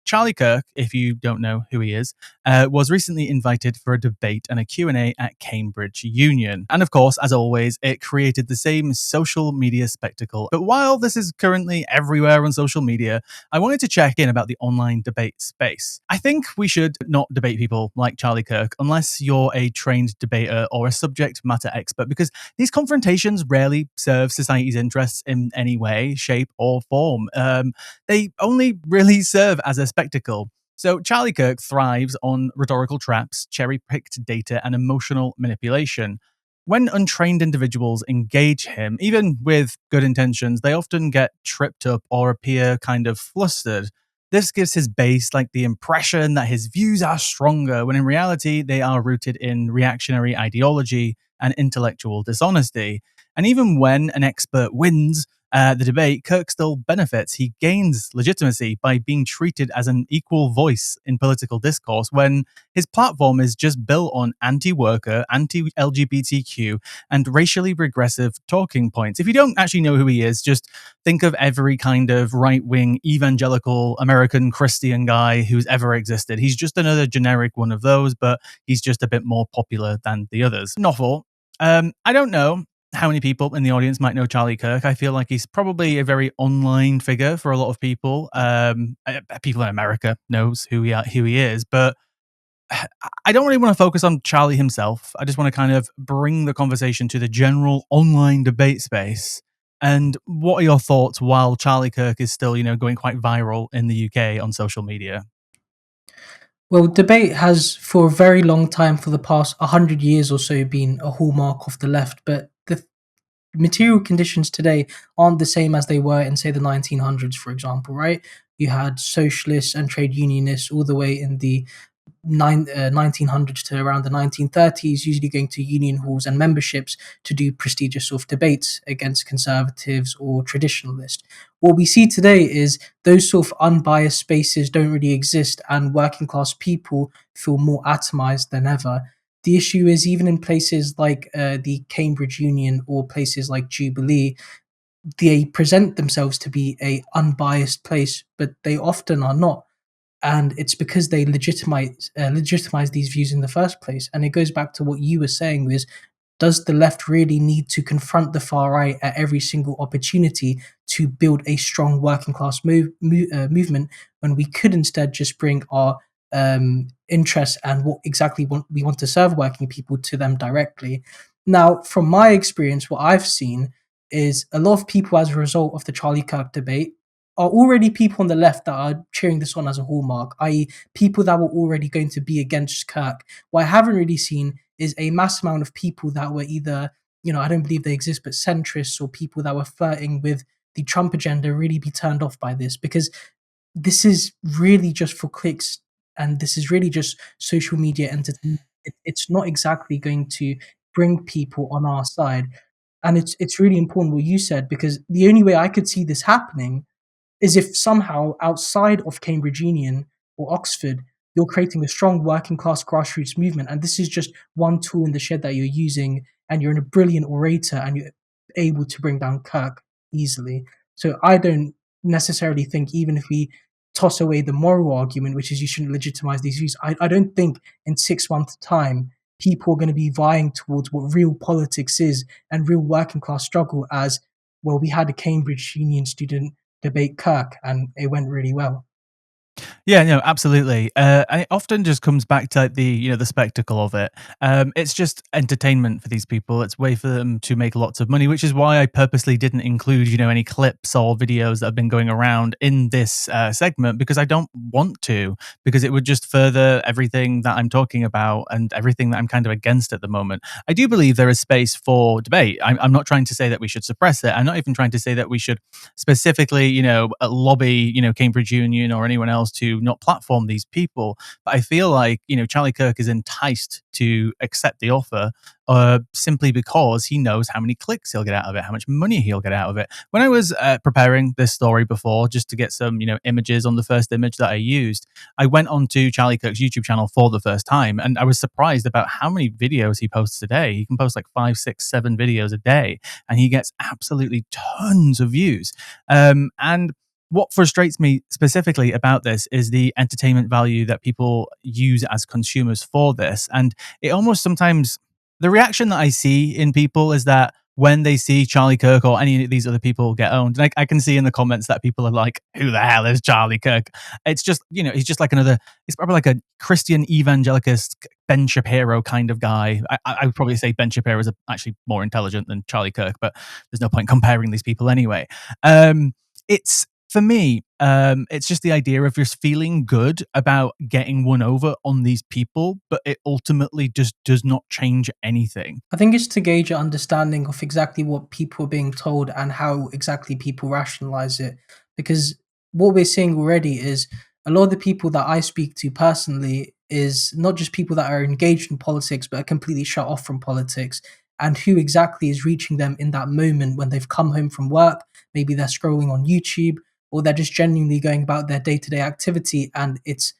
Charlie Kirk, if you don't know who he is, was recently invited for a debate and a Q&A at Cambridge Union. And of course, as always, it created the same social media spectacle. But while this is currently everywhere on social media, I wanted to check in about the online debate space. I think we should not debate people like Charlie Kirk unless you're a trained debater or a subject matter expert, because these confrontations rarely serve society's interests in any way, shape, or form. They only really serve as a spectacle. So Charlie Kirk thrives on rhetorical traps, cherry-picked data, and emotional manipulation. When untrained individuals engage him, even with good intentions, they often get tripped up or appear kind of flustered. This gives his base like the impression that his views are stronger, when in reality they are rooted in reactionary ideology and intellectual dishonesty. And even when an expert wins the debate, Kirk still benefits. He gains legitimacy by being treated as an equal voice in political discourse when his platform is just built on anti-worker, anti-LGBTQ, and racially regressive talking points. If you don't actually know who he is, just think of every kind of right-wing evangelical American Christian guy who's ever existed. He's just another generic one of those, but he's just a bit more popular than the others. Novel. I don't know how many people in the audience might know Charlie Kirk. I feel like he's probably a very online figure for a lot of people. People in America knows who he is, but I don't really want to focus on Charlie himself. I just want to kind of bring the conversation to the general online debate space. And what are your thoughts while Charlie Kirk is still, going quite viral in the UK on social media? Well, debate has for a very long time, for the past 100 years or so, been a hallmark of the left, but the material conditions today aren't the same as they were in, say, the 1900s, for example, right? You had socialists and trade unionists all the way in the 1900s to around the 1930s, usually going to union halls and memberships to do prestigious sort of debates against conservatives or traditionalists. What we see today is those sort of unbiased spaces don't really exist, and working class people feel more atomized than ever. The issue is, even in places like the Cambridge Union or places like Jubilee, they present themselves to be a unbiased place, but they often are not, and it's because they legitimize these views in the first place. And it goes back to what you were saying: is does the left really need to confront the far right at every single opportunity to build a strong working class movement, when we could instead just bring our interests and what exactly we want to serve working people to them directly? Now, from my experience, what I've seen is a lot of people, as a result of the Charlie Kirk debate, are already people on the left that are cheering this on as a hallmark, i.e., people that were already going to be against Kirk. What I haven't really seen is a mass amount of people that were either, I don't believe they exist, but centrists or people that were flirting with the Trump agenda really be turned off by this, because this is really just for clicks, and this is really just social media entertainment. It's not exactly going to bring people on our side. And it's really important what you said, because the only way I could see this happening is if somehow outside of Cambridge Union or Oxford, you're creating a strong working class grassroots movement. And this is just one tool in the shed that you're using, and you're a brilliant orator and you're able to bring down Kirk easily. So I don't necessarily think, even if we toss away the moral argument, which is you shouldn't legitimize these views, I don't think in 6 months' time people are going to be vying towards what real politics is and real working class struggle as, well, we had a Cambridge Union student debate Kirk and it went really well. Yeah, no, absolutely. And it often just comes back to the spectacle of it. It's just entertainment for these people. It's a way for them to make lots of money, which is why I purposely didn't include, any clips or videos that have been going around in this segment, because I don't want to, because it would just further everything that I'm talking about and everything that I'm kind of against at the moment. I do believe there is space for debate. I'm not trying to say that we should suppress it. I'm not even trying to say that we should specifically, lobby, Cambridge Union or anyone else to not platform these people. But I feel like, Charlie Kirk is enticed to accept the offer simply because he knows how many clicks he'll get out of it, how much money he'll get out of it. When I was preparing this story before, just to get some, images on the first image that I used, I went onto Charlie Kirk's YouTube channel for the first time, and I was surprised about how many videos he posts a day. He can post like 5, 6, 7 videos a day, and he gets absolutely tons of views. And What frustrates me specifically about this is the entertainment value that people use as consumers for this. And it almost sometimes, the reaction that I see in people is that when they see Charlie Kirk or any of these other people get owned, and I can see in the comments that people are like, who the hell is Charlie Kirk? It's just, he's just like another, he's probably like a Christian evangelicist Ben Shapiro kind of guy. I would probably say Ben Shapiro is actually more intelligent than Charlie Kirk, but there's no point comparing these people anyway. It's for me, it's just the idea of just feeling good about getting one over on these people, but it ultimately just does not change anything. I think it's to gauge an understanding of exactly what people are being told and how exactly people rationalize it. Because what we're seeing already is a lot of the people that I speak to personally is not just people that are engaged in politics but are completely shut off from politics, and who exactly is reaching them in that moment when they've come home from work. Maybe they're scrolling on YouTube, or they're just genuinely going about their day-to-day activity, and it's,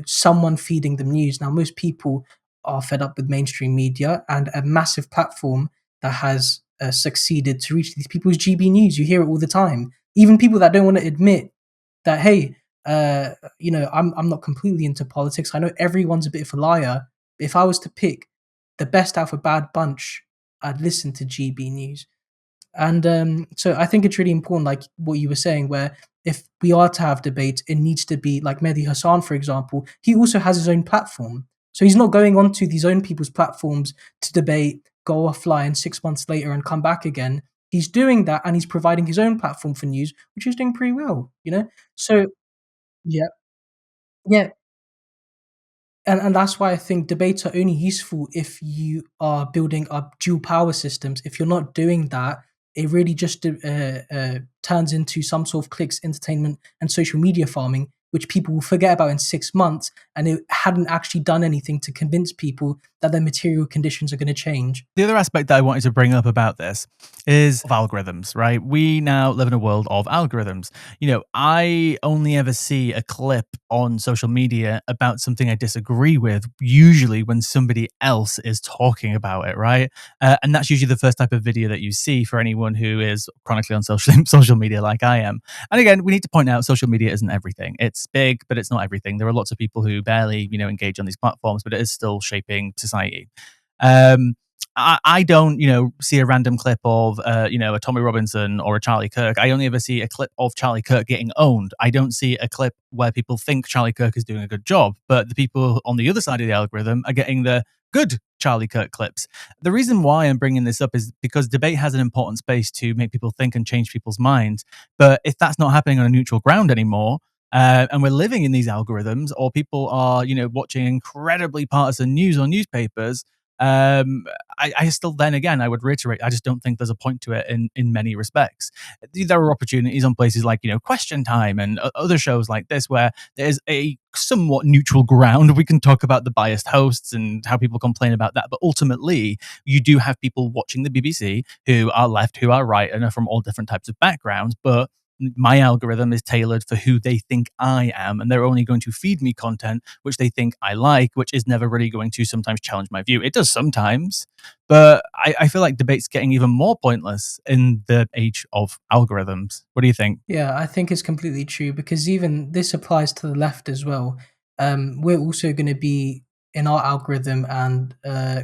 someone feeding them news. Now most people are fed up with mainstream media, and a massive platform that has succeeded to reach these people is GB News. You hear it all the time. Even people that don't want to admit that, hey, I'm not completely into politics. I know everyone's a bit of a liar. But if I was to pick the best out of a bad bunch, I'd listen to GB News. And so I think it's really important, like what you were saying, where if we are to have debate, it needs to be like Mehdi Hassan, for example. He also has his own platform. So he's not going onto these own people's platforms to debate, go offline 6 months later and come back again. He's doing that, and he's providing his own platform for news, which is doing pretty well. So yeah, yeah, and that's why I think debates are only useful if you are building up dual power systems. If you're not doing that, it really just turns into some sort of clicks, entertainment, and social media farming, which people will forget about in 6 months, and it hadn't actually done anything to convince people that their material conditions are going to change. The other aspect that I wanted to bring up about this is of algorithms, right? We now live in a world of algorithms. I only ever see a clip on social media about something I disagree with, usually when somebody else is talking about it, right? And that's usually the first type of video that you see for anyone who is chronically on social social media like I am. And again, we need to point out social media isn't everything. It's big, but it's not everything. There are lots of people who barely, engage on these platforms, but it is still shaping society. Um, I don't, see a random clip of, a Tommy Robinson or a Charlie Kirk. I only ever see a clip of Charlie Kirk getting owned. I don't see a clip where people think Charlie Kirk is doing a good job, but the people on the other side of the algorithm are getting the good Charlie Kirk clips. The reason why I'm bringing this up is because debate has an important space to make people think and change people's minds. But if that's not happening on a neutral ground anymore, and we're living in these algorithms, or people are, watching incredibly partisan news on newspapers, um, I still, then again, I would reiterate, I just don't think there's a point to it in many respects. There are opportunities on places like, Question Time and other shows like this where there's a somewhat neutral ground. We can talk about the biased hosts and how people complain about that. But ultimately, you do have people watching the BBC who are left, who are right, and are from all different types of backgrounds. But my algorithm is tailored for who they think I am, and they're only going to feed me content which they think I like, which is never really going to sometimes challenge my view. It does sometimes, but I feel like debate's getting even more pointless in the age of algorithms. What do you think? Yeah, I think it's completely true, because even this applies to the left as well. We're also going to be in our algorithm and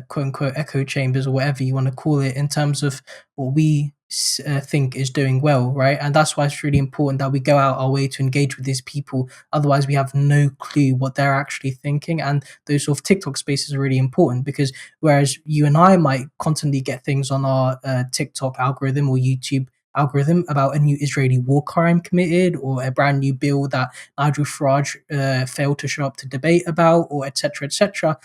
quote unquote echo chambers, or whatever you want to call it, in terms of what we think is doing well, right? And that's why it's really important that we go out our way to engage with these people. Otherwise, we have no clue what they're actually thinking. And those sort of TikTok spaces are really important, because whereas you and I might constantly get things on our TikTok algorithm or YouTube algorithm about a new Israeli war crime committed, or a brand new bill that Nigel Farage failed to show up to debate about, or etc. etc.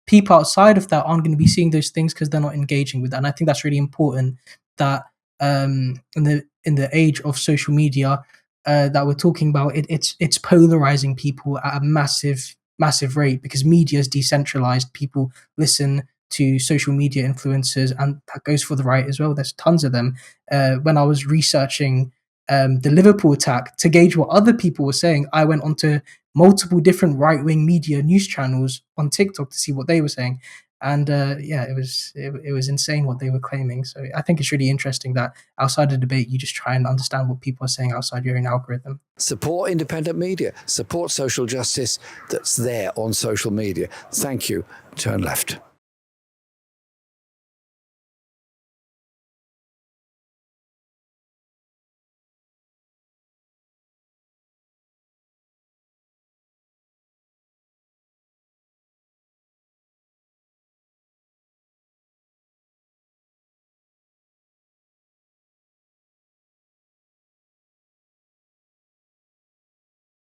People outside of that aren't going to be seeing those things because they're not engaging with that. And I think that's really important, that in the age of social media that we're talking about, it's polarizing people at a massive rate, because media is decentralized. People listen to social media influencers, and that goes for the right as well. There's tons of them. When I was researching the Liverpool attack to gauge what other people were saying, I went onto multiple different right wing media news channels on TikTok to see what they were saying. And yeah, it was insane what they were claiming. So I think it's really interesting that outside the debate, you just try and understand what people are saying outside your own algorithm. Support independent media, support social justice that's there on social media. Thank you. Turn left.